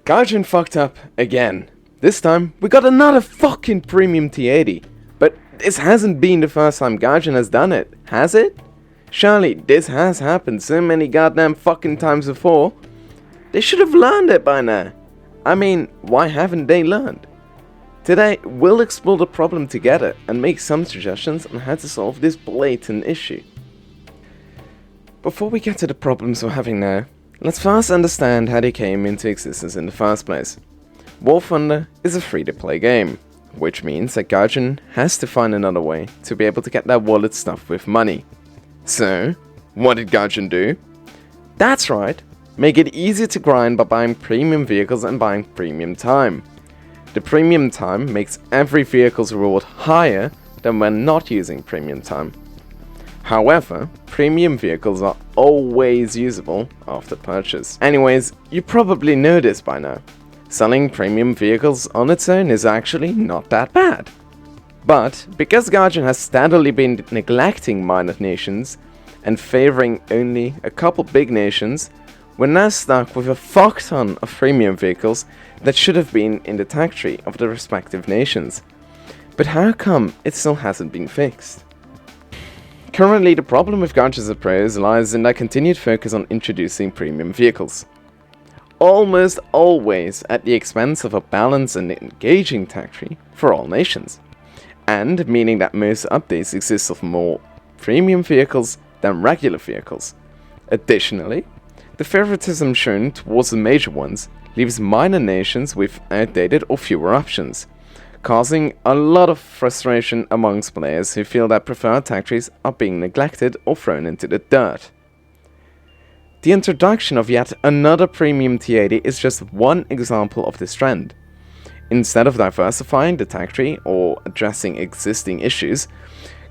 Gaijin fucked up again. This time, we got another fucking premium T80. But this hasn't been the first time Gaijin has done it, has it? Surely, this has happened so many goddamn fucking times before. They should have learned it by now. I mean, why haven't they learned? Today, we'll explore the problem together and make some suggestions on how to solve this blatant issue. Before we get to the problems we're having now, let's first understand how they came into existence in the first place. War Thunder is a free-to-play game, which means that Gaijin has to find another way to be able to get their wallet stuffed with money. So, what did Gaijin do? That's right, make it easier to grind by buying premium vehicles and buying premium time. The premium time makes every vehicle's reward higher than when not using premium time. However, premium vehicles are always usable after purchase. Anyways, you probably know this by now. Selling premium vehicles on its own is actually not that bad. But because Gaijin has steadily been neglecting minor nations and favoring only a couple big nations, we're now stuck with a fuck ton of premium vehicles that should have been in the tag tree of the respective nations. But how come it still hasn't been fixed? Currently, the problem with Gaijin's approach lies in their continued focus on introducing premium vehicles. Almost always at the expense of a balanced and engaging tag tree for all nations. And meaning that most updates exist of more premium vehicles than regular vehicles. Additionally, the favoritism shown towards the major ones leaves minor nations with outdated or fewer options, causing a lot of frustration amongst players who feel that preferred tag trees are being neglected or thrown into the dirt. The introduction of yet another premium T80 is just one example of this trend. Instead of diversifying the tag tree or addressing existing issues,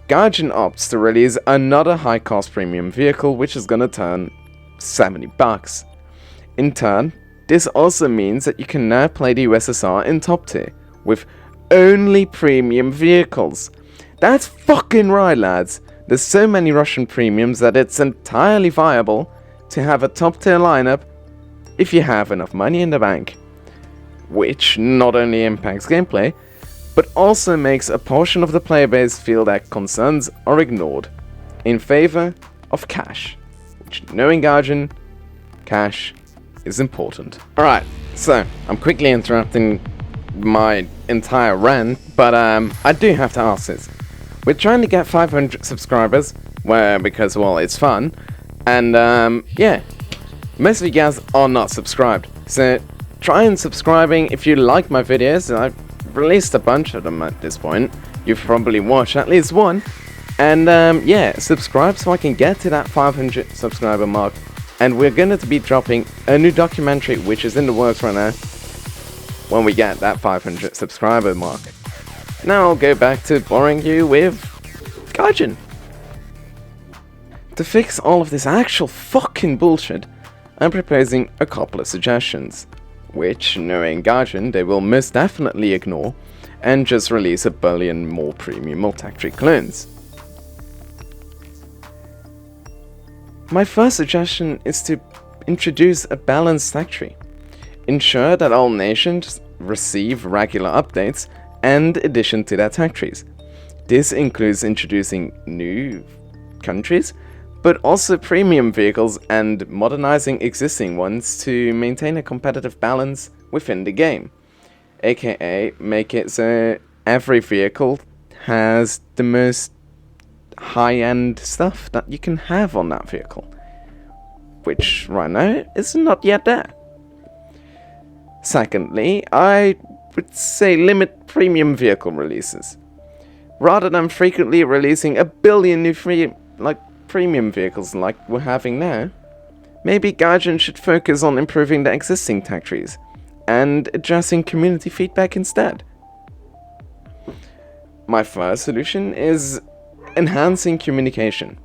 Gaijin opts to release another high-cost premium vehicle which is gonna turn $70. In turn, this also means that you can now play the USSR in top tier, with only premium vehicles. That's fucking right, lads. There's so many Russian premiums that it's entirely viable to have a top tier lineup if you have enough money in the bank. Which not only impacts gameplay, but also makes a portion of the player base feel that concerns are ignored, in favor of cash. Which, knowing Gaijin, cash is important. Alright, so I'm quickly interrupting my entire rant, but I do have to ask this. We're trying to get 500 subscribers, because, well, it's fun, and yeah, most of you guys are not subscribed, so try and subscribing if you like my videos. I've released a bunch of them at this point. You've probably watched at least one. And yeah, subscribe so I can get to that 500 subscriber mark. And we're going to be dropping a new documentary which is in the works right now when we get that 500 subscriber mark. Now I'll go back to boring you with Gaijin. To fix all of this actual fucking bullshit, I'm proposing a couple of suggestions, which, knowing Gaijin, they will most definitely ignore and just release a billion more premium or tag tree clones. My first suggestion is to introduce a balanced tag tree. Ensure that all nations receive regular updates and addition to their tag trees. This includes introducing new countries, but also premium vehicles and modernizing existing ones to maintain a competitive balance within the game. AKA make it so every vehicle has the most high-end stuff that you can have on that vehicle, which right now is not yet there. Secondly, I would say limit premium vehicle releases. Rather than frequently releasing a billion new premium vehicles like we're having now, maybe Gaijin should focus on improving the existing tag trees and addressing community feedback instead. My first solution is enhancing communication.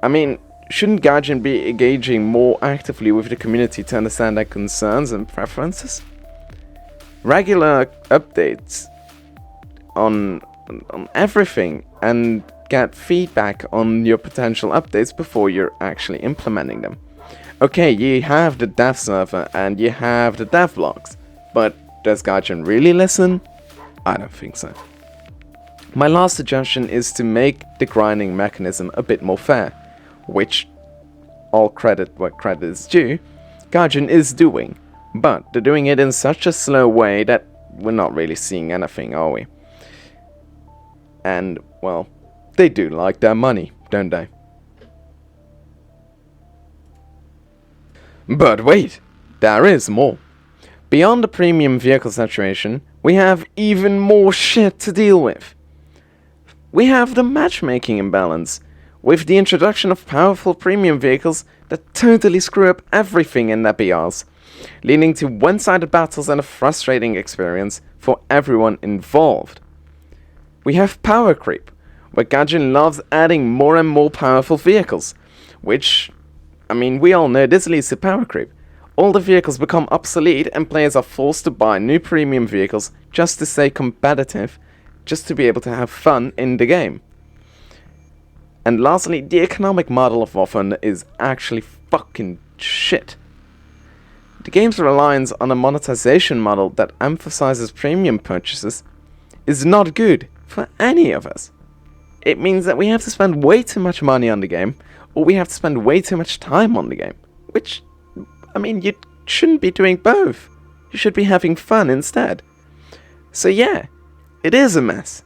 I mean, shouldn't Gaijin be engaging more actively with the community to understand their concerns and preferences? Regular updates on everything and get feedback on your potential updates before you're actually implementing them. Okay, you have the dev server and you have the dev blogs, but does Gaijin really listen? I don't think so. My last suggestion is to make the grinding mechanism a bit more fair, which, all credit where credit is due, Gaijin is doing, but they're doing it in such a slow way that we're not really seeing anything, are we? And, well, they do like their money, don't they? But wait, there is more. Beyond the premium vehicle saturation, we have even more shit to deal with. We have the matchmaking imbalance, with the introduction of powerful premium vehicles that totally screw up everything in their BRs, leading to one-sided battles and a frustrating experience for everyone involved. We have power creep, where Gaijin loves adding more and more powerful vehicles, which, I mean, we all know this leads to power creep. All the vehicles become obsolete and players are forced to buy new premium vehicles just to stay competitive, just to be able to have fun in the game. And lastly, the economic model of War Thunder is actually fucking shit. The game's reliance on a monetization model that emphasizes premium purchases is not good for any of us. It means that we have to spend way too much money on the game, or we have to spend way too much time on the game. Which, I mean, you shouldn't be doing both. You should be having fun instead. So yeah, it is a mess.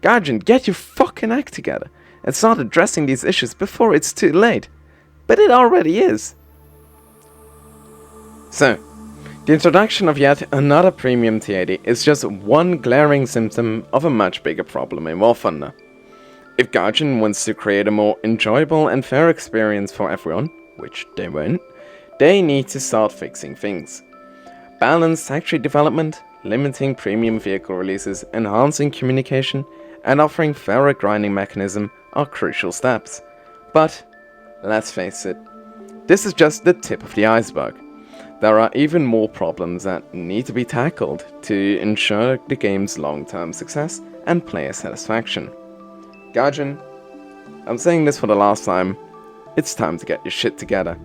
Gaijin, get your fucking act together and start addressing these issues before it's too late. But it already is. So, the introduction of yet another premium T80 is just one glaring symptom of a much bigger problem in War Thunder. If Gaijin wants to create a more enjoyable and fair experience for everyone, which they won't, they need to start fixing things. Balanced tech tree development, limiting premium vehicle releases, enhancing communication, and offering fairer grinding mechanism are crucial steps. But, let's face it, this is just the tip of the iceberg. There are even more problems that need to be tackled to ensure the game's long-term success and player satisfaction. Gaijin, I'm saying this for the last time, it's time to get your shit together.